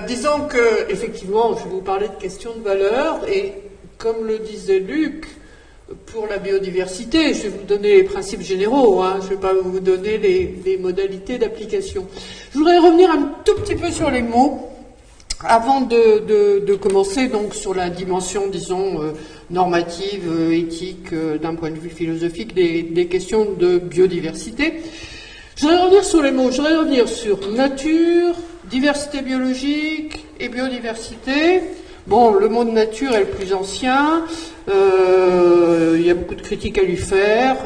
Disons que, effectivement, je vais vous parler de questions de valeur, et comme le disait Luc, pour la biodiversité, je vais vous donner les principes généraux, hein, je ne vais pas vous donner les modalités d'application. Je voudrais revenir un tout petit peu sur les mots, avant de commencer donc sur la dimension, disons, normative, éthique, d'un point de vue philosophique, des questions de biodiversité. Je voudrais revenir sur les mots, je voudrais revenir sur nature, diversité biologique et biodiversité. Bon, le mot de nature est le plus ancien, il y a beaucoup de critiques à lui faire.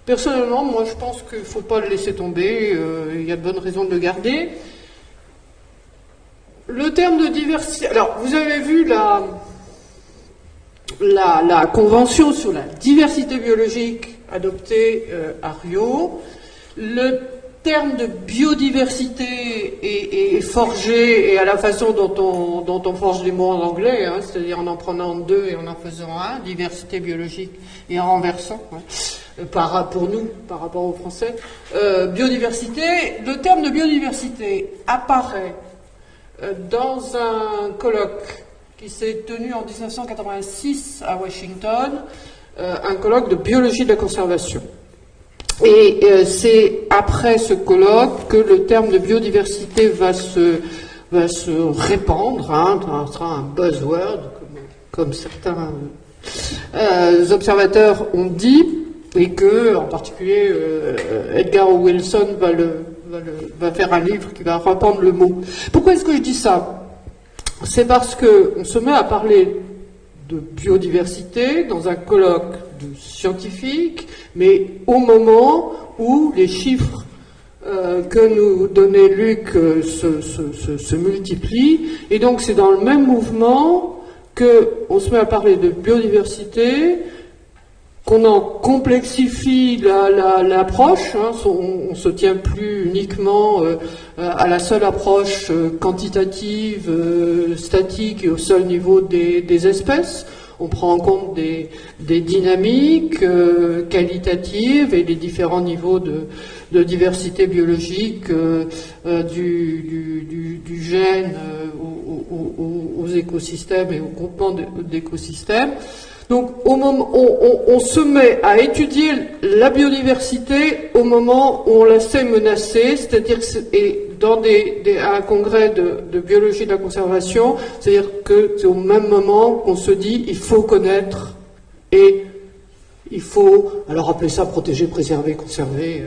Personnellement, moi je pense qu'il ne faut pas le laisser tomber, il y a de bonnes raisons de le garder. Le terme de diversité, alors vous avez vu la convention sur la diversité biologique adoptée à Rio. Le terme de biodiversité est forgé, et à la façon dont on forge les mots en anglais, hein, c'est-à-dire en prenant deux et en faisant un, diversité biologique, et en renversant, ouais, pour nous, par rapport aux Français. Biodiversité, le terme de biodiversité apparaît dans un colloque qui s'est tenu en 1986 à Washington, un colloque de biologie de la conservation. Et c'est après ce colloque que le terme de biodiversité va se répandre, hein, ça sera un buzzword, comme certains observateurs ont dit, et que, en particulier, Edgar Wilson va faire un livre qui va reprendre le mot. Pourquoi est-ce que je dis ça? C'est parce qu'on se met à parler de biodiversité dans un colloque de scientifiques, mais au moment où les chiffres que nous donnait Luc se multiplient, et donc c'est dans le même mouvement qu'on se met à parler de biodiversité, qu'on en complexifie l'approche, hein, on ne se tient plus uniquement à la seule approche quantitative, statique et au seul niveau des espèces. On prend en compte des dynamiques qualitatives et les différents niveaux de diversité biologique du gène aux écosystèmes et au groupement d'écosystèmes. Donc, au moment, on se met à étudier la biodiversité au moment où on la sait menacée, c'est-à-dire dans un congrès de biologie de la conservation, c'est-à-dire que c'est au même moment qu'on se dit il faut connaître et il faut, alors appelez ça protéger, préserver, conserver,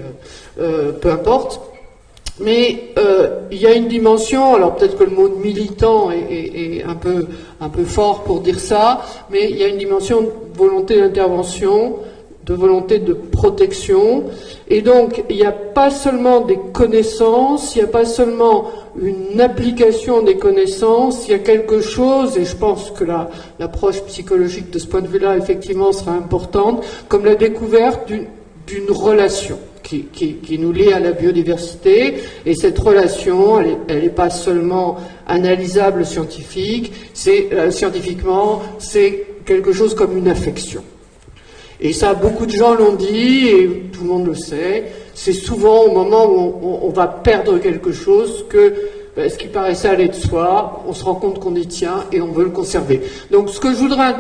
peu importe. Mais il y a une dimension, alors peut-être que le mot de militant est un peu fort pour dire ça, mais il y a une dimension de volonté d'intervention, de volonté de protection, et donc il n'y a pas seulement des connaissances, il n'y a pas seulement une application des connaissances, il y a quelque chose, et je pense que l'approche psychologique de ce point de vue-là, effectivement, sera importante, comme la découverte d'une relation qui nous lie à la biodiversité, et cette relation, elle n'est pas seulement analysable scientifiquement, c'est quelque chose comme une affection. Et ça, beaucoup de gens l'ont dit, et tout le monde le sait, c'est souvent au moment où on va perdre quelque chose que ce qui paraissait aller de soi, on se rend compte qu'on y tient et on veut le conserver. Donc ce que je voudrais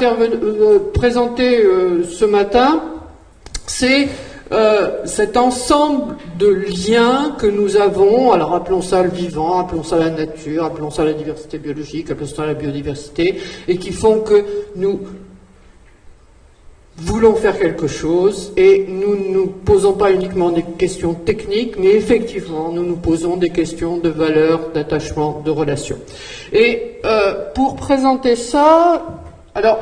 présenter ce matin, c'est cet ensemble de liens que nous avons, alors appelons ça le vivant, appelons ça la nature, appelons ça la diversité biologique, appelons ça la biodiversité, et qui font que nous voulons faire quelque chose, et nous ne nous posons pas uniquement des questions techniques, mais effectivement nous nous posons des questions de valeur, d'attachement, de relation. Et pour présenter ça, alors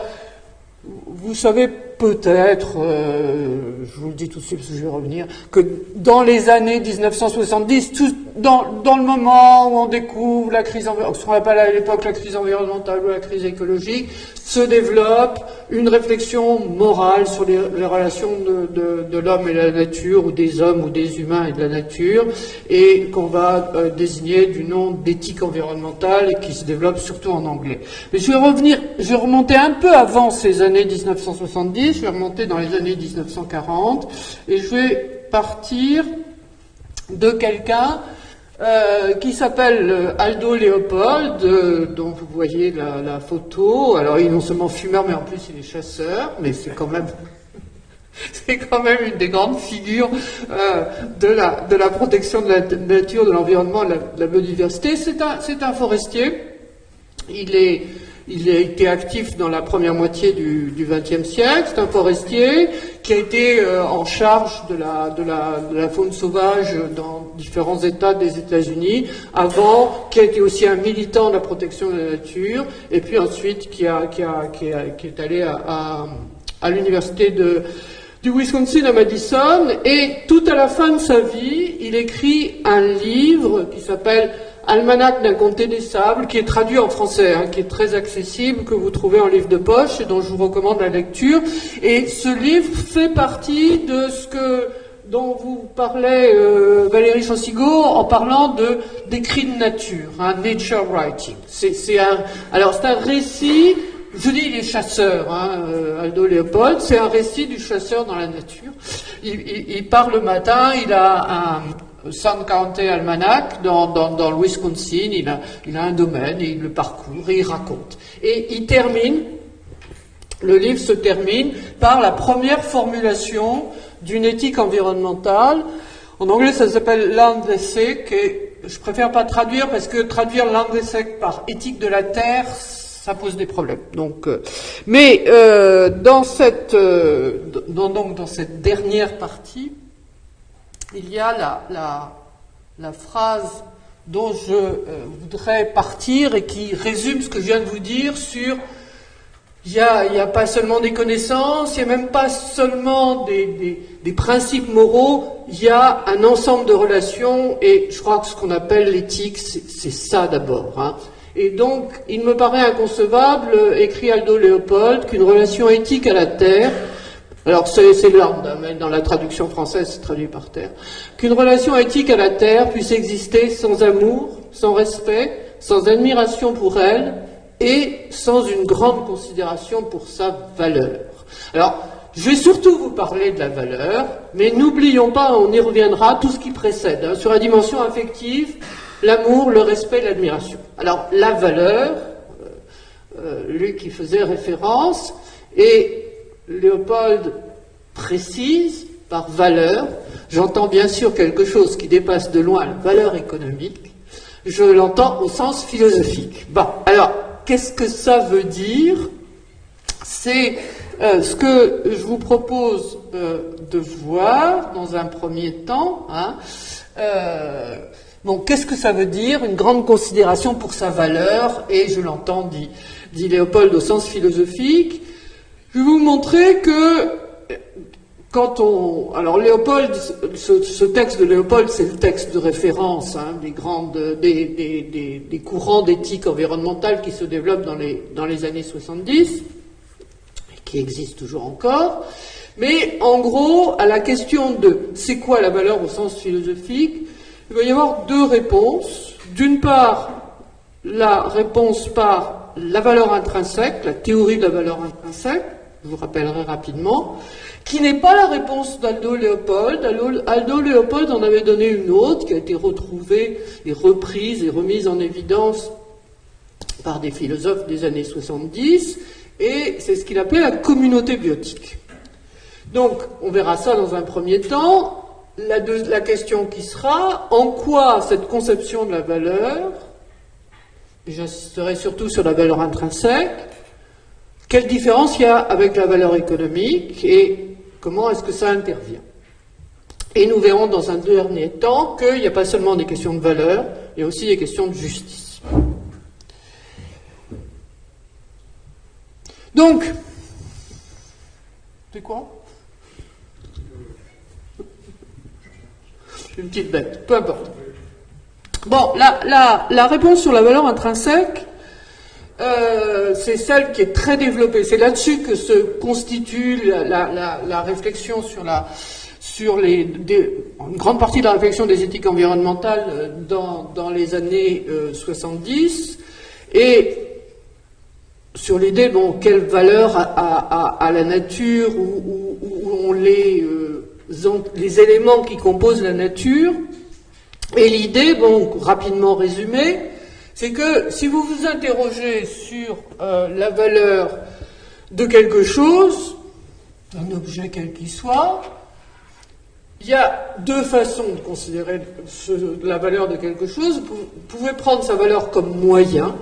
vous savez peut-être, je vous le dis tout de suite parce que je vais revenir, que dans les années 1970, dans le moment où on découvre la crise environnementale, ce qu'on appelle à l'époque la crise environnementale ou la crise écologique, se développe une réflexion morale sur les relations de l'homme et la nature, ou des hommes ou des humains et de la nature, et qu'on va désigner du nom d'éthique environnementale, et qui se développe surtout en anglais. Mais je vais remonter un peu avant ces années 1970, je vais remonter dans les années 1940, et je vais partir de quelqu'un qui s'appelle Aldo Leopold, dont vous voyez la photo. Alors, il est non seulement fumeur, mais en plus, il est chasseur, mais c'est quand même... C'est quand même une des grandes figures de la protection de la nature, de l'environnement, de la biodiversité. C'est un forestier. Il a été actif dans la première moitié du XXe siècle. C'est un forestier qui a été en charge de la faune sauvage dans différents États des États-Unis, avant, qui a été aussi un militant de la protection de la nature, et puis ensuite qui est allé à l'université du Wisconsin à Madison, et tout à la fin de sa vie, il écrit un livre qui s'appelle Almanach d'un comté des sables, qui est traduit en français, qui est très accessible, que vous trouvez en livre de poche et dont je vous recommande la lecture. Et ce livre fait partie de dont vous parlait Valérie Chansigo en parlant d'écrits de nature, nature writing. C'est un récit. Je dis il est chasseur, Aldo Leopold, c'est un récit du chasseur dans la nature. Il part le matin, il a un Sun County Almanac dans le Wisconsin, il a un domaine et il le parcourt et il raconte. Et le livre se termine par la première formulation d'une éthique environnementale. En anglais, ça s'appelle Land Ethic, et je préfère pas traduire parce que traduire Land Ethic par éthique de la terre, ça pose des problèmes. Donc, dans cette dernière partie, il y a la phrase dont je voudrais partir et qui résume ce que je viens de vous dire sur il y a pas seulement des connaissances, il n'y a même pas seulement des principes moraux, il y a un ensemble de relations, et je crois que ce qu'on appelle l'éthique, c'est ça d'abord. Et donc, il me paraît inconcevable, écrit Aldo Leopold, qu'une relation éthique à la terre, alors c'est l'ordre, mais dans la traduction française, c'est traduit par terre, qu'une relation éthique à la terre puisse exister sans amour, sans respect, sans admiration pour elle, et sans une grande considération pour sa valeur. Alors, je vais surtout vous parler de la valeur, mais n'oublions pas, on y reviendra, tout ce qui précède, sur la dimension affective, l'amour, le respect, l'admiration. Alors, la valeur, lui qui faisait référence, et Léopold précise par valeur, j'entends bien sûr quelque chose qui dépasse de loin la valeur économique, je l'entends au sens philosophique. Bon, alors, qu'est-ce que ça veut dire? C'est ce que je vous propose de voir dans un premier temps. Donc, qu'est-ce que ça veut dire? Une grande considération pour sa valeur, et je l'entends, dit Léopold, au sens philosophique. Je vais vous montrer que alors Léopold, ce texte de Léopold, c'est le texte de référence des courants d'éthique environnementale qui se développent dans les années 70, et qui existent toujours encore. Mais en gros, à la question de c'est quoi la valeur au sens philosophique, il va y avoir deux réponses. D'une part, la réponse par la valeur intrinsèque, la théorie de la valeur intrinsèque, je vous rappellerai rapidement, qui n'est pas la réponse d'Aldo Leopold. Aldo Leopold en avait donné une autre, qui a été retrouvée et reprise et remise en évidence par des philosophes des années 70, et c'est ce qu'il appelait la communauté biotique. Donc, on verra ça dans un premier temps. La question qui sera, en quoi cette conception de la valeur, et j'insisterai surtout sur la valeur intrinsèque, quelle différence il y a avec la valeur économique et comment est-ce que ça intervient? Et nous verrons dans un dernier temps qu'il n'y a pas seulement des questions de valeur, il y a aussi des questions de justice. Donc, c'est quoi? Une petite bête, peu importe. Bon, la réponse sur la valeur intrinsèque, c'est celle qui est très développée. C'est là-dessus que se constitue la réflexion une grande partie de la réflexion des éthiques environnementales dans les années 70, et sur l'idée, quelle valeur a la nature, ou les éléments qui composent la nature. Et l'idée, bon, rapidement résumée, c'est que si vous vous interrogez sur la valeur de quelque chose, d'un objet quel qu'il soit, il y a deux façons de considérer la valeur de quelque chose. Vous pouvez prendre sa valeur comme moyen.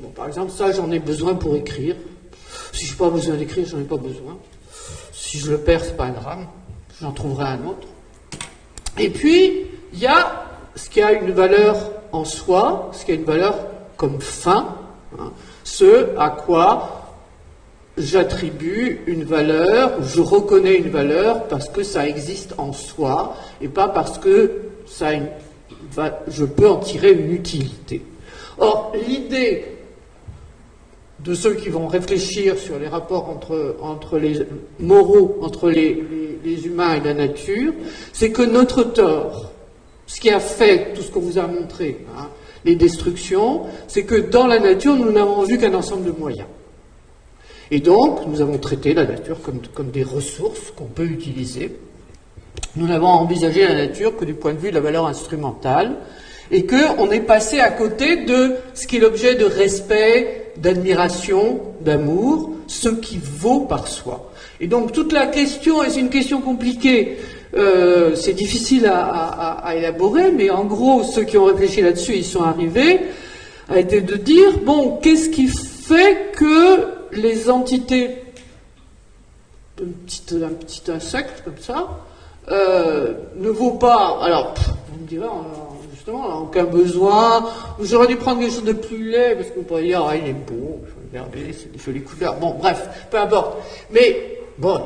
Bon, par exemple, ça, j'en ai besoin pour écrire. Si je n'ai pas besoin d'écrire, j'en ai pas besoin. Si je le perds, c'est pas un drame. J'en trouverai un autre. Et puis, il y a ce qui a une valeur en soi, ce qui a une valeur comme fin, hein, ce à quoi j'attribue une valeur, ou je reconnais une valeur parce que ça existe en soi, et pas parce que je peux en tirer une utilité. Or, l'idée de ceux qui vont réfléchir sur les rapports entre les moraux, entre les humains et la nature, c'est que notre tort, ce qui a fait tout ce qu'on vous a montré, hein, les destructions, c'est que dans la nature, nous n'avons vu qu'un ensemble de moyens. Et donc, nous avons traité la nature comme des ressources qu'on peut utiliser. Nous n'avons envisagé la nature que du point de vue de la valeur instrumentale, et qu'on est passé à côté de ce qui est l'objet de respect, d'admiration, d'amour, ce qui vaut par soi. Et donc, toute la question, et c'est une question compliquée, c'est difficile à élaborer, mais en gros, ceux qui ont réfléchi là-dessus, ils sont arrivés, a été de dire, bon, qu'est-ce qui fait que les entités, un petit insecte comme ça, ne vaut pas, alors, vous me direz, justement, on n'a aucun besoin, j'aurais dû prendre quelque chose de plus laid, parce qu'on pourrait dire, ah, il est beau, regardez, c'est des jolies couleurs, bon, bref, peu importe. Mais, bon,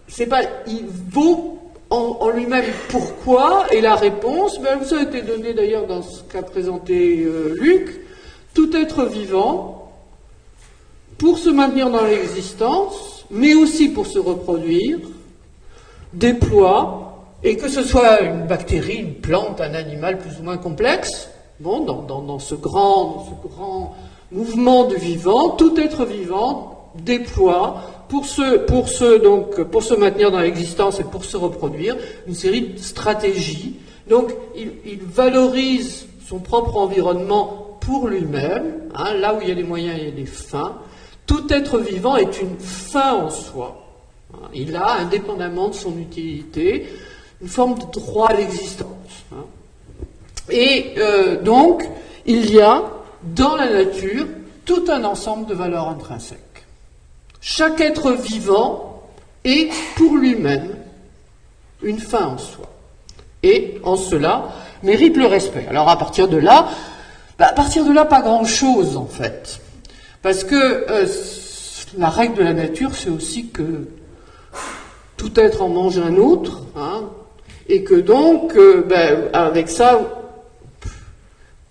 c'est pas, il vaut en lui-même pourquoi, et la réponse, ben, ça a été donné d'ailleurs dans ce qu'a présenté Luc, tout être vivant, pour se maintenir dans l'existence, mais aussi pour se reproduire, déploie, et que ce soit une bactérie, une plante, un animal plus ou moins complexe, bon, dans ce grand mouvement de vivant, tout être vivant déploie pour se maintenir dans l'existence et pour se reproduire une série de stratégies. Donc, il valorise son propre environnement pour lui-même, hein, là où il y a des moyens, il y a des fins. Tout être vivant est une fin en soi. Il a, indépendamment de son utilité, une forme de droit à l'existence. Et donc, il y a dans la nature tout un ensemble de valeurs intrinsèques. Chaque être vivant est pour lui-même une fin en soi. Et en cela, mérite le respect. Alors à partir de là, pas grand-chose en fait. Parce que la règle de la nature, c'est aussi que tout être en mange un autre, hein, et que donc, avec ça,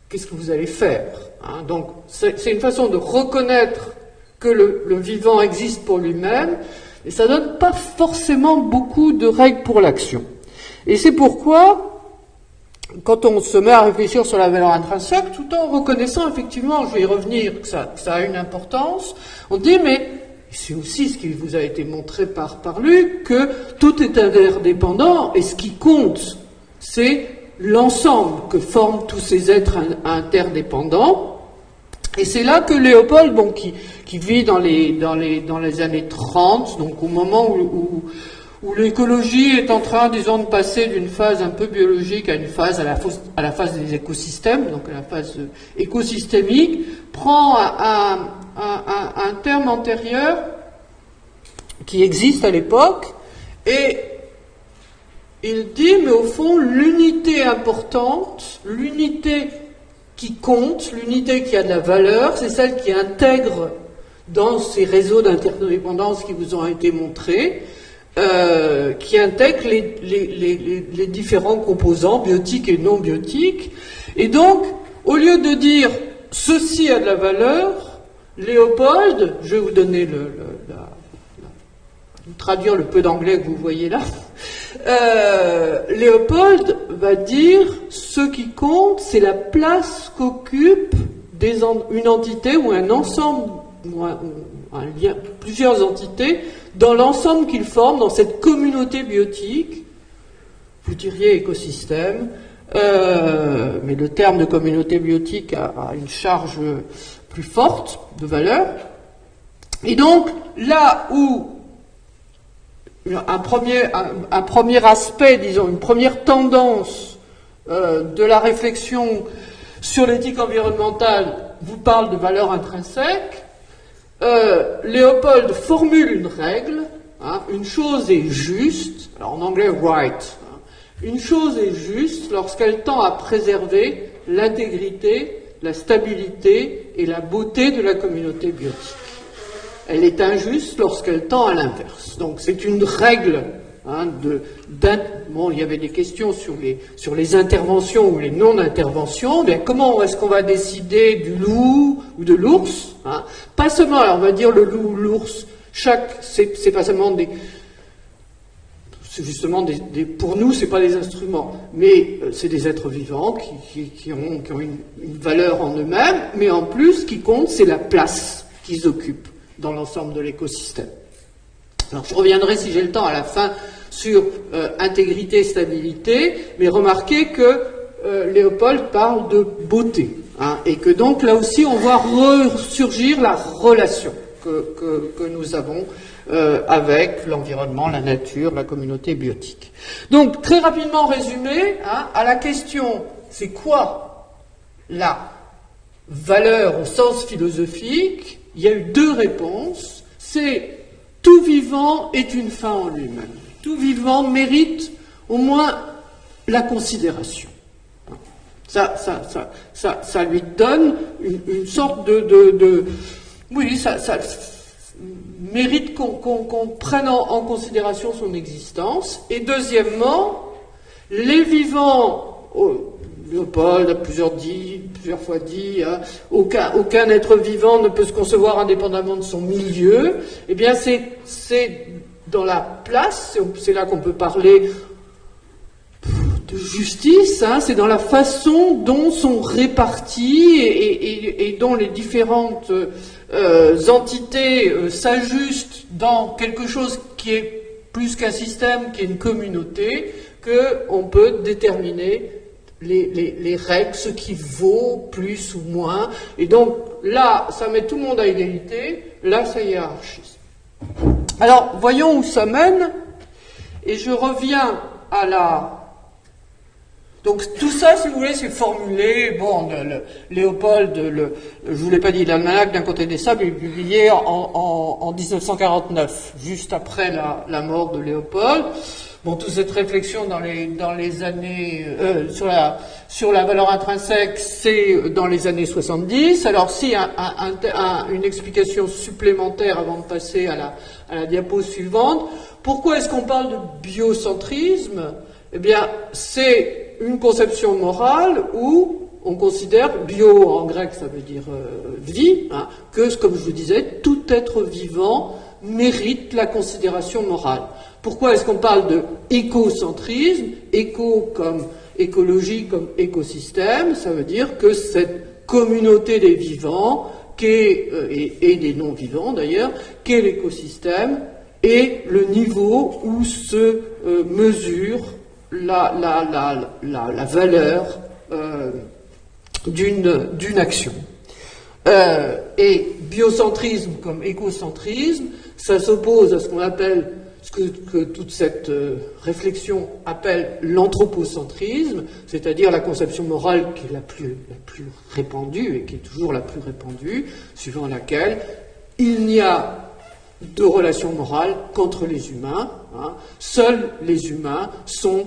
qu'est-ce que vous allez faire, hein? Donc, c'est une façon de reconnaître que le vivant existe pour lui-même, et ça donne pas forcément beaucoup de règles pour l'action. Et c'est pourquoi, quand on se met à réfléchir sur la valeur intrinsèque, tout en reconnaissant effectivement, je vais y revenir, que ça a une importance, on dit, mais c'est aussi ce qui vous a été montré par Luc, que tout est interdépendant, et ce qui compte, c'est l'ensemble que forment tous ces êtres interdépendants. Et c'est là que Léopold, bon, qui vit dans les années 30, donc au moment où l'écologie est en train, disons, de passer d'une phase un peu biologique à une phase à la phase des écosystèmes, donc à la phase écosystémique, prend un terme antérieur qui existe à l'époque, et il dit, mais au fond, l'unité importante, l'unité qui compte, l'unité qui a de la valeur, c'est celle qui intègre dans ces réseaux d'interdépendance qui vous ont été montrés, qui intègre les différents composants biotiques et non biotiques. Et donc, au lieu de dire ceci a de la valeur, Léopold, je vais vous donner traduire le peu d'anglais que vous voyez là, Léopold va dire ce qui compte, c'est la place qu'occupe une entité ou un ensemble, ou un lien, plusieurs entités, dans l'ensemble qu'ils forment, dans cette communauté biotique, vous diriez écosystème, mais le terme de communauté biotique a une charge plus forte de valeur. Et donc, là où un premier aspect, disons, une première tendance de la réflexion sur l'éthique environnementale vous parle de valeur intrinsèque, Léopold formule une règle, hein, une chose est juste, alors en anglais right, hein, une chose est juste lorsqu'elle tend à préserver l'intégrité, la stabilité et la beauté de la communauté biotique. Elle est injuste lorsqu'elle tend à l'inverse. Donc c'est une règle. Hein, bon, il y avait des questions sur les interventions ou les non-interventions. Bien, comment est-ce qu'on va décider du loup ou de l'ours, hein? Pas seulement, alors on va dire le loup ou l'ours. C'est pas seulement c'est justement pour nous, c'est pas des instruments, mais c'est des êtres vivants qui ont une valeur en eux-mêmes, mais en plus, ce qui compte, c'est la place qu'ils occupent dans l'ensemble de l'écosystème. Alors je reviendrai, si j'ai le temps, à la fin sur intégrité, stabilité, mais remarquez que Léopold parle de beauté, hein, et que donc là aussi on voit ressurgir la relation que nous avons avec l'environnement, la nature, la communauté biotique. Donc très rapidement résumé, hein, à la question c'est quoi la valeur au sens philosophique, il y a eu deux réponses. C'est tout vivant est une fin en lui-même. Tout vivant mérite au moins la considération. Ça lui donne une sorte oui, ça mérite qu'on prenne en considération son existence. Et deuxièmement, les vivants, Léopold a plusieurs fois dit, hein, aucun être vivant ne peut se concevoir indépendamment de son milieu. Eh bien, c'est dans la place, c'est là qu'on peut parler de justice, hein, c'est dans la façon dont sont répartis et dont les différentes entités s'ajustent dans quelque chose qui est plus qu'un système, qui est une communauté, qu'on peut déterminer les règles, ce qui vaut plus ou moins. Et donc là, ça met tout le monde à égalité, là, ça hiérarchise. Alors, voyons où ça mène, et je reviens à la... Donc tout ça, si vous voulez, c'est formulé, bon, Léopold, je vous l'ai pas dit, l'almanach d'un côté des sables est publié en 1949, juste après la mort de Léopold. Bon, toute cette réflexion dans les années sur la valeur intrinsèque, c'est dans les années 70. Alors si une explication supplémentaire avant de passer à la diapo suivante. Pourquoi est-ce qu'on parle de biocentrisme? Eh bien, c'est une conception morale où on considère, bio en grec ça veut dire vie, hein, que, comme je vous disais, tout être vivant mérite la considération morale. Pourquoi est-ce qu'on parle de écocentrisme? Éco comme écologie, comme écosystème, ça veut dire que cette communauté des vivants, et des non-vivants d'ailleurs, qu'est l'écosystème, est le niveau où se mesure la valeur d'une action. Et biocentrisme comme écocentrisme, ça s'oppose à ce qu'on appelle, ce que toute cette réflexion appelle l'anthropocentrisme, c'est-à-dire la conception morale qui est la plus répandue et qui est toujours la plus répandue, suivant laquelle il n'y a de relations morales qu'entre les humains. Hein. Seuls les humains sont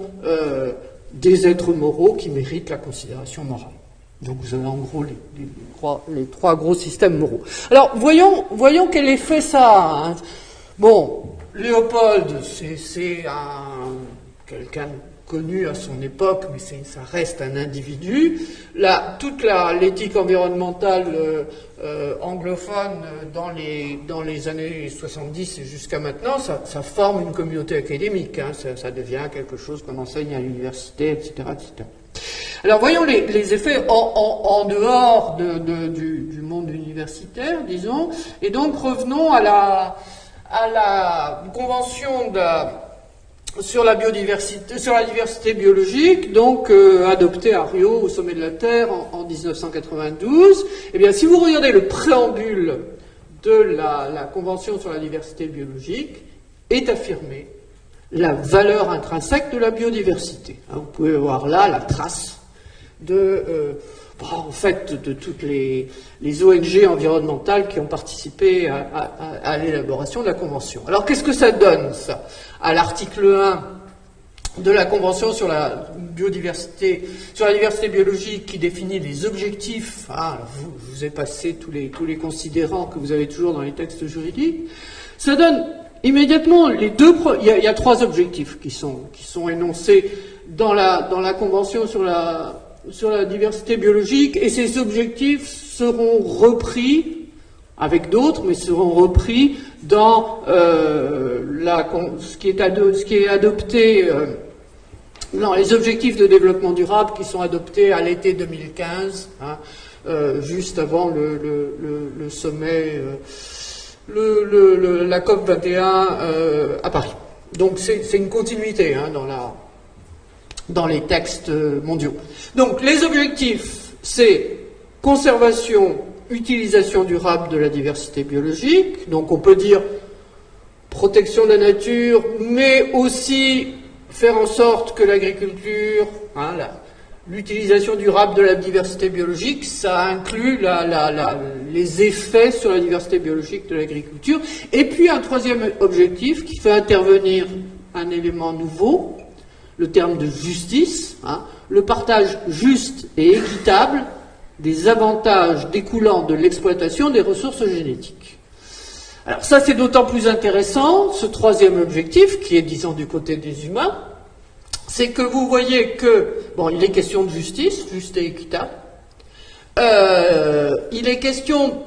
des êtres moraux qui méritent la considération morale. Donc vous avez en gros les trois gros systèmes moraux. Alors voyons quel effet ça a. Hein. Bon, Léopold, c'est quelqu'un connu à son époque, mais ça reste un individu. Toute l'éthique environnementale anglophone dans les années 70 et jusqu'à maintenant, ça forme une communauté académique. Hein, ça devient quelque chose qu'on enseigne à l'université, etc., etc. Alors voyons les effets en dehors du monde universitaire, disons, et donc revenons à la convention sur la biodiversité, sur la diversité biologique, donc adopté à Rio au sommet de la Terre en 1992. Eh bien, si vous regardez le préambule de la Convention sur la diversité biologique, est affirmée la valeur intrinsèque de la biodiversité. Vous pouvez voir là la trace de en fait, de toutes les ONG environnementales qui ont participé à l'élaboration de la Convention. Alors, qu'est-ce que ça donne, ça? À l'article 1 de la Convention sur la biodiversité, sur la diversité biologique, qui définit les objectifs, je vous ai passé tous les considérants que vous avez toujours dans les textes juridiques, ça donne immédiatement il y a 3 objectifs qui sont énoncés dans la Convention sur la diversité biologique, et ces objectifs seront repris, avec d'autres, mais seront repris dans ce qui est adopté dans les objectifs de développement durable qui sont adoptés à l'été 2015, juste avant le sommet, la COP 21 à Paris. Donc c'est une continuité dans les textes mondiaux. Donc, les objectifs, c'est conservation, utilisation durable de la diversité biologique. Donc, on peut dire protection de la nature, mais aussi faire en sorte que l'agriculture, l'utilisation durable de la diversité biologique, ça inclut les effets sur la diversité biologique de l'agriculture. Et puis, un troisième objectif qui fait intervenir un élément nouveau, le terme de justice, le partage juste et équitable des avantages découlant de l'exploitation des ressources génétiques. Alors ça, c'est d'autant plus intéressant, ce troisième objectif, qui est, disons, du côté des humains, c'est que vous voyez que, il est question de justice, juste et équitable, il est question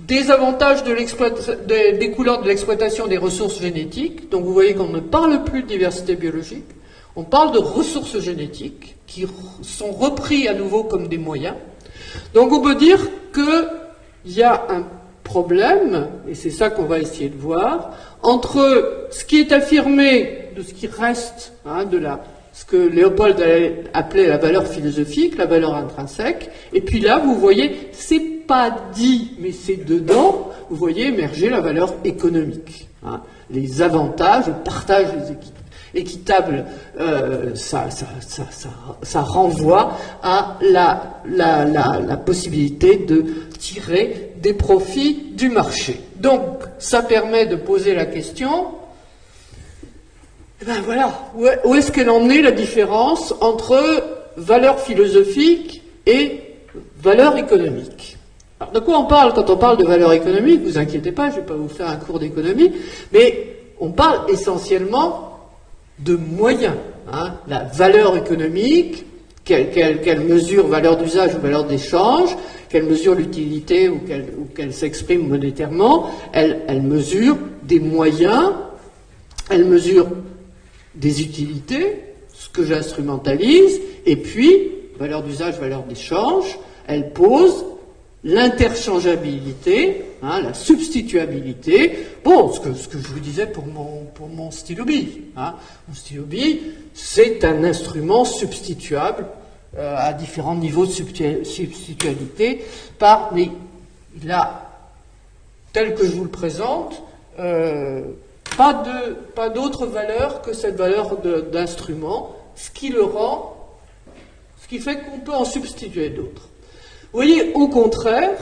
des avantages découlant de l'exploitation des ressources génétiques, donc vous voyez qu'on ne parle plus de diversité biologique, on parle de ressources génétiques qui sont repris à nouveau comme des moyens. Donc on peut dire qu'il y a un problème, et c'est ça qu'on va essayer de voir, entre ce qui est affirmé de ce qui reste ce que Léopold appelait la valeur philosophique, la valeur intrinsèque, et puis là, vous voyez, c'est pas dit, mais c'est dedans, vous voyez émerger la valeur économique. Les avantages, le partage des équitable, ça renvoie à la possibilité de tirer des profits du marché. Donc, ça permet de poser la question, où est-ce qu'elle en est la différence entre valeur philosophique et valeur économique? Alors, de quoi on parle quand on parle de valeur économique? Vous inquiétez pas, je ne vais pas vous faire un cours d'économie, mais on parle essentiellement de moyens. La valeur économique, qu'elle mesure valeur d'usage ou valeur d'échange, qu'elle mesure l'utilité ou qu'elle s'exprime monétairement, elle mesure des moyens, elle mesure des utilités, ce que j'instrumentalise, et puis, valeur d'usage, valeur d'échange, elle pose l'interchangeabilité, la substituabilité. Ce que je vous disais pour mon stylo bille. Mon stylo bille, c'est un instrument substituable à différents niveaux de substituabilité mais il a, tel que je vous le présente, pas d'autre valeur que cette valeur d'instrument, ce qui fait qu'on peut en substituer d'autres. Vous voyez, au contraire,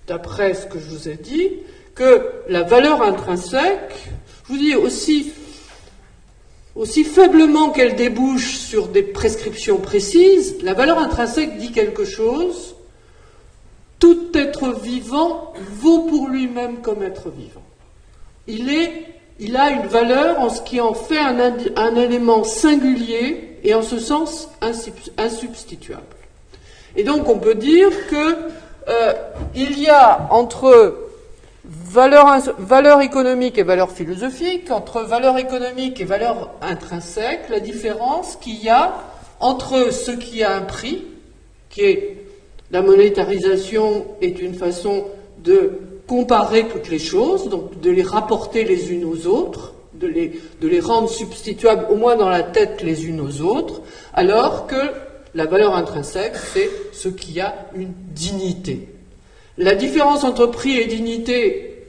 d'après ce que je vous ai dit, que la valeur intrinsèque, je vous dis aussi faiblement qu'elle débouche sur des prescriptions précises, la valeur intrinsèque dit quelque chose. Tout être vivant vaut pour lui-même comme être vivant. Il a une valeur en ce qui en fait un élément singulier et en ce sens insubstituable. Et donc on peut dire que il y a entre valeur économique et valeur philosophique, entre valeur économique et valeur intrinsèque, la différence qu'il y a entre ce qui a un prix, qui est la monétarisation est une façon de comparer toutes les choses, donc de les rapporter les unes aux autres, de les rendre substituables au moins dans la tête les unes aux autres, alors que la valeur intrinsèque, c'est ce qui a une dignité. La différence entre prix et dignité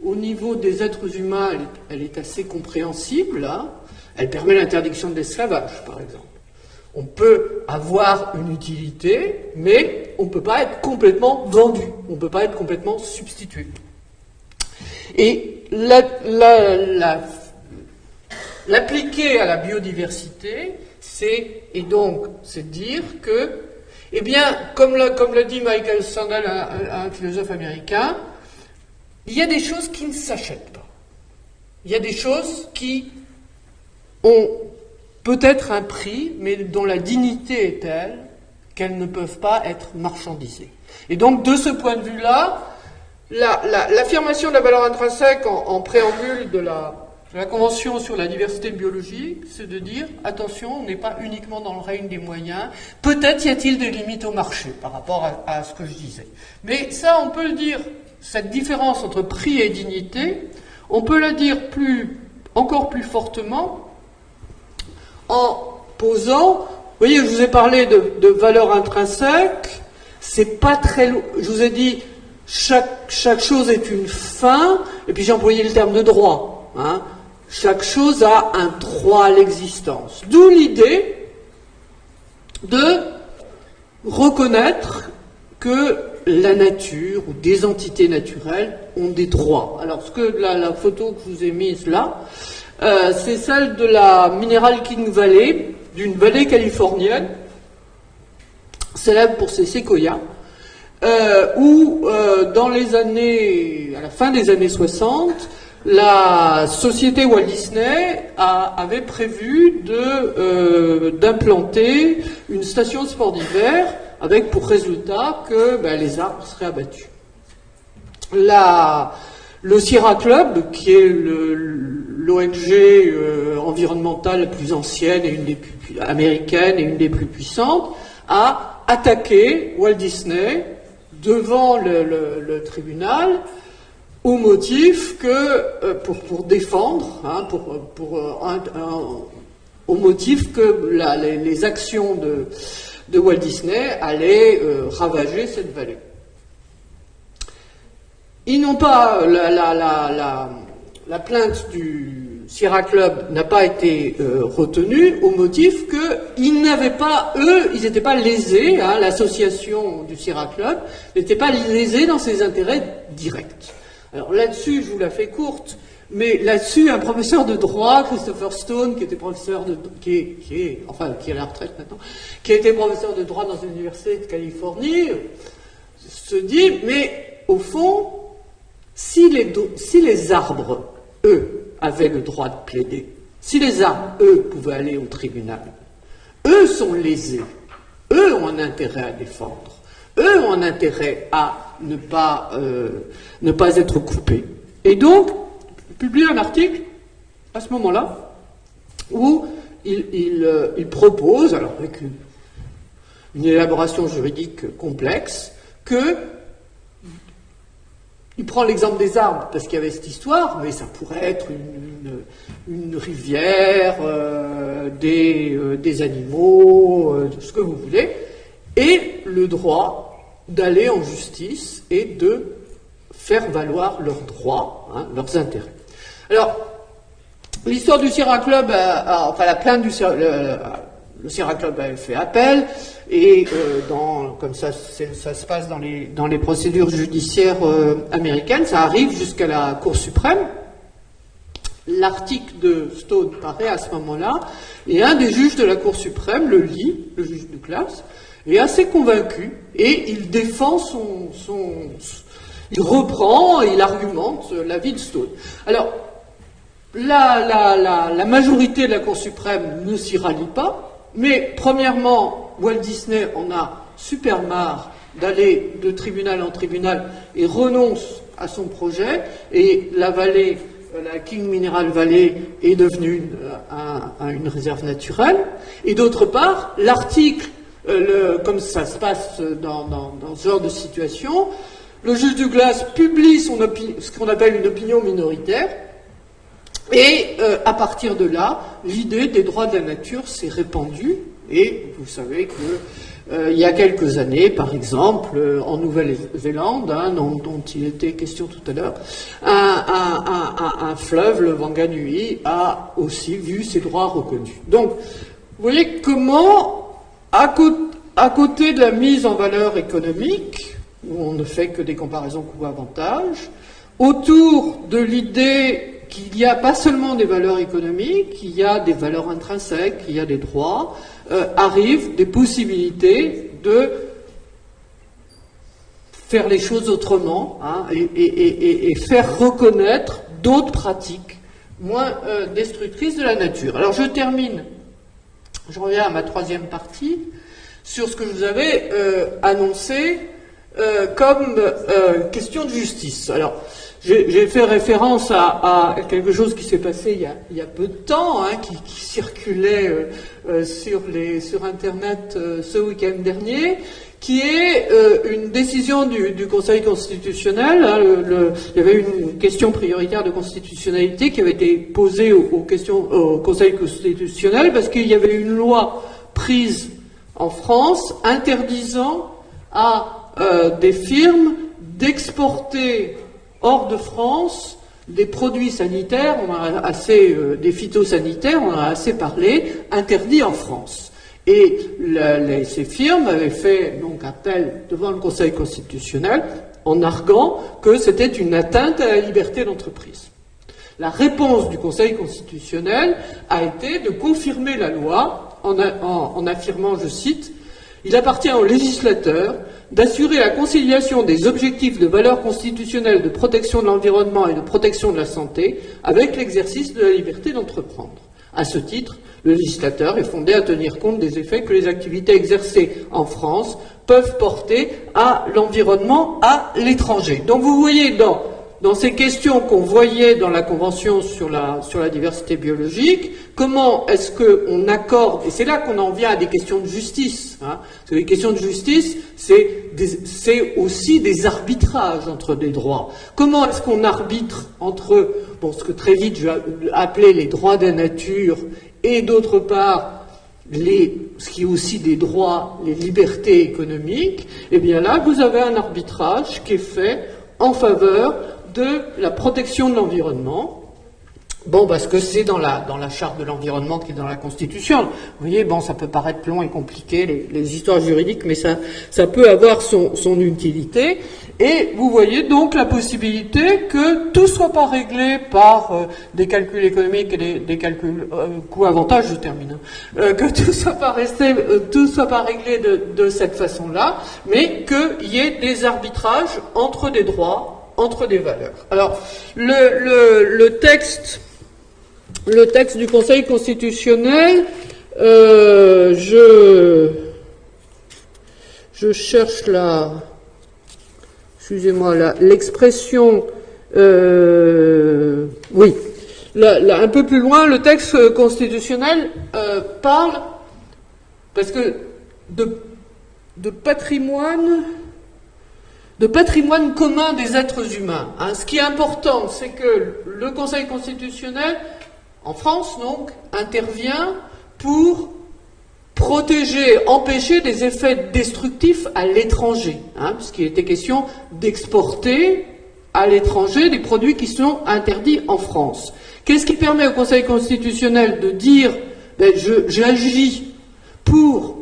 au niveau des êtres humains, elle est assez compréhensible. Hein. Elle permet l'interdiction de l'esclavage, par exemple. On peut avoir une utilité, mais on ne peut pas être complètement vendu, on ne peut pas être complètement substitué. Et l'appliquer à la biodiversité, c'est dire que, eh bien, comme l'a dit Michael Sandel, un philosophe américain, il y a des choses qui ne s'achètent pas. Il y a des choses qui ont peut-être un prix, mais dont la dignité est telle qu'elles ne peuvent pas être marchandisées. Et donc, de ce point de vue-là, l'affirmation de la valeur intrinsèque en préambule de la Convention sur la diversité biologique, c'est de dire, attention, on n'est pas uniquement dans le règne des moyens, peut-être y a-t-il des limites au marché par rapport à ce que je disais. Mais ça, on peut le dire, cette différence entre prix et dignité, on peut la dire encore plus fortement en posant, vous voyez, je vous ai parlé de valeur intrinsèque, c'est pas très lourd. Je vous ai dit, chaque chose est une fin, et puis j'ai employé le terme de droit. Hein. Chaque chose a un droit à l'existence. D'où l'idée de reconnaître que la nature ou des entités naturelles ont des droits. Alors, la photo que je vous ai mise là, c'est celle de la Mineral King Valley, d'une vallée californienne, célèbre pour ses séquoias, où à la fin des années 60, la société Walt Disney avait prévu d'implanter une station de sport d'hiver avec pour résultat que les arbres seraient abattus. Le Sierra Club, qui est l'ONG environnementale la plus ancienne et américaine et une des plus puissantes, a attaqué Walt Disney devant le tribunal au motif que, pour défendre, hein, au motif que les actions de Walt Disney allaient ravager cette vallée. Ils n'ont pas, la plainte du Sierra Club n'a pas été retenue au motif qu'ils n'avaient pas, ils n'étaient pas lésés, hein, l'association du Sierra Club n'était pas lésée dans ses intérêts directs. Alors là-dessus, je vous la fais courte, mais là-dessus, un professeur de droit, Christopher Stone, qui était professeur qui est à la retraite maintenant, qui a été professeur de droit dans une université de Californie, se dit, mais au fond, si les arbres, eux, avaient le droit de plaider, si les arbres, eux, pouvaient aller au tribunal, eux sont lésés, eux ont un intérêt à défendre, eux ont un intérêt à ne pas être coupés. Et donc, il publie un article, à ce moment-là, où il propose, alors avec une élaboration juridique complexe, il prend l'exemple des arbres, parce qu'il y avait cette histoire, mais ça pourrait être une rivière, des animaux, ce que vous voulez, et le droit d'aller en justice et de faire valoir leurs droits, hein, leurs intérêts. Alors, l'histoire du Sierra Club, la plainte du le Sierra Club avait fait appel, et comme ça se passe dans les procédures judiciaires américaines, ça arrive jusqu'à la Cour suprême. L'article de Stone paraît à ce moment-là, et un des juges de la Cour suprême le lit, le juge Douglas, est assez convaincu, et il défend il reprend, il argumente l'avis de Stone. Alors, la majorité de la Cour suprême ne s'y rallie pas, mais premièrement, Walt Disney en a super marre d'aller de tribunal en tribunal et renonce à son projet, et la vallée, la King Mineral Valley, est devenue une réserve naturelle. Et d'autre part, l'article, comme ça se passe dans ce genre de situation, le juge Douglas publie ce qu'on appelle une opinion minoritaire, Et à partir de là, l'idée des droits de la nature s'est répandue. Et vous savez que il y a quelques années, par exemple, en Nouvelle-Zélande, dont il était question tout à l'heure, un fleuve, le Wanganui, a aussi vu ses droits reconnus. Donc, vous voyez comment, à côté de la mise en valeur économique, où on ne fait que des comparaisons coûts-avantages, autour de l'idée qu'il n'y a pas seulement des valeurs économiques, il y a des valeurs intrinsèques, il y a des droits, arrivent des possibilités de faire les choses autrement, et faire reconnaître d'autres pratiques moins destructrices de la nature. Alors je termine, je reviens à ma troisième partie, sur ce que je vous avais annoncé comme question de justice. Alors, j'ai fait référence à quelque chose qui s'est passé il y a peu de temps, qui circulait sur Internet ce week-end dernier, qui est une décision du Conseil constitutionnel. Il y avait une question prioritaire de constitutionnalité qui avait été posée au Conseil constitutionnel parce qu'il y avait une loi prise en France interdisant à des firmes d'exporter hors de France des produits sanitaires, des phytosanitaires, on en a assez parlé, interdits en France. Et ces firmes avaient fait donc appel devant le Conseil constitutionnel en arguant que c'était une atteinte à la liberté d'entreprise. La réponse du Conseil constitutionnel a été de confirmer la loi en affirmant, je cite, « Il appartient au législateur d'assurer la conciliation des objectifs de valeur constitutionnelle de protection de l'environnement et de protection de la santé avec l'exercice de la liberté d'entreprendre. À ce titre, le législateur est fondé à tenir compte des effets que les activités exercées en France peuvent porter à l'environnement à l'étranger. » Donc vous voyez dans ces questions qu'on voyait dans la Convention sur la diversité biologique, comment est-ce qu'on accorde, et c'est là qu'on en vient à des questions de justice, parce que les questions de justice, c'est aussi des arbitrages entre des droits. Comment est-ce qu'on arbitre entre, ce que très vite je vais appeler les droits de la nature, et d'autre part, ce qui est aussi des droits, les libertés économiques? Eh bien là, vous avez un arbitrage qui est fait en faveur de la protection de l'environnement. Parce que c'est dans la charte de l'environnement qui est dans la Constitution. Vous voyez, ça peut paraître long et compliqué, les histoires juridiques, mais ça peut avoir son utilité. Et vous voyez donc la possibilité que tout soit pas réglé par des calculs économiques et des calculs coûts-avantages, je termine, que tout soit pas réglé de cette façon-là, mais qu'il y ait des arbitrages entre des droits, entre des valeurs. Alors, le texte du Conseil constitutionnel, je cherche l'expression, oui, un peu plus loin, le texte constitutionnel parle, parce que de patrimoine commun des êtres humains. Ce qui est important, c'est que le Conseil constitutionnel, en France donc, intervient pour protéger, empêcher des effets destructifs à l'étranger, puisqu'il était question d'exporter à l'étranger des produits qui sont interdits en France. Qu'est-ce qui permet au Conseil constitutionnel de dire j'agis pour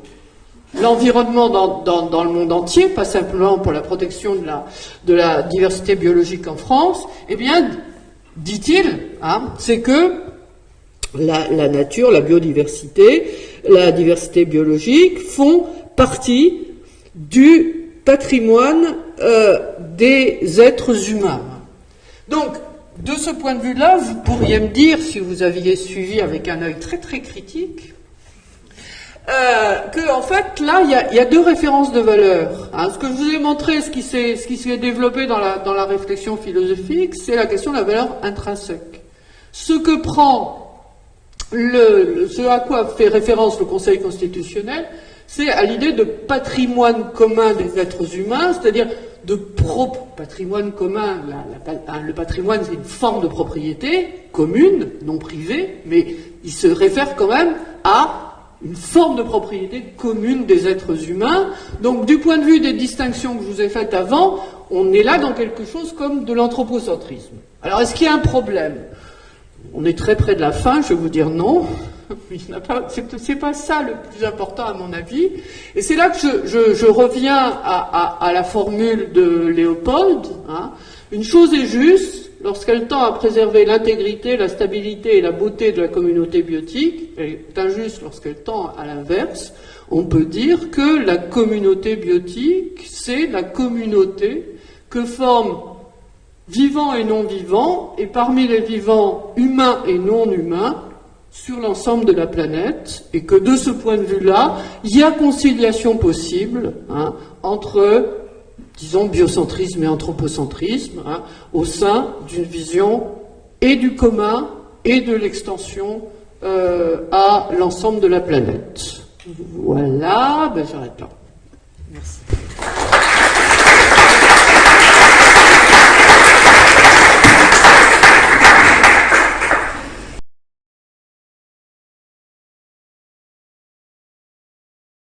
l'environnement dans le monde entier, pas simplement pour la protection de la diversité biologique en France? Eh bien, dit-il, c'est que la nature, la biodiversité, la diversité biologique font partie du patrimoine des êtres humains. Donc, de ce point de vue-là, vous pourriez me dire, si vous aviez suivi avec un œil très très critique, que en fait là il y a deux références de valeur. Ce que je vous ai montré, ce qui s'est développé dans la réflexion philosophique, c'est la question de la valeur intrinsèque. Ce que prend ce à quoi fait référence le Conseil constitutionnel, c'est à l'idée de patrimoine commun des êtres humains, c'est-à-dire de patrimoine commun. Le patrimoine, c'est une forme de propriété commune, non privée, mais il se réfère quand même à une forme de propriété commune des êtres humains. Donc, du point de vue des distinctions que je vous ai faites avant, on est là dans quelque chose comme de l'anthropocentrisme. Alors, est-ce qu'il y a un problème? On est très près de la fin, je vais vous dire non. C'est pas ça le plus important à mon avis. Et c'est là que je reviens à la formule de Léopold. Hein. Une chose est juste lorsqu'elle tend à préserver l'intégrité, la stabilité et la beauté de la communauté biotique. Elle est injuste lorsqu'elle tend à l'inverse. On peut dire que la communauté biotique, c'est la communauté que forment vivants et non vivants, et parmi les vivants humains et non humains, sur l'ensemble de la planète, et que de ce point de vue-là, il y a conciliation possible entre, disons, biocentrisme et anthropocentrisme, au sein d'une vision et du commun et de l'extension à l'ensemble de la planète. Voilà, j'arrête là. Merci.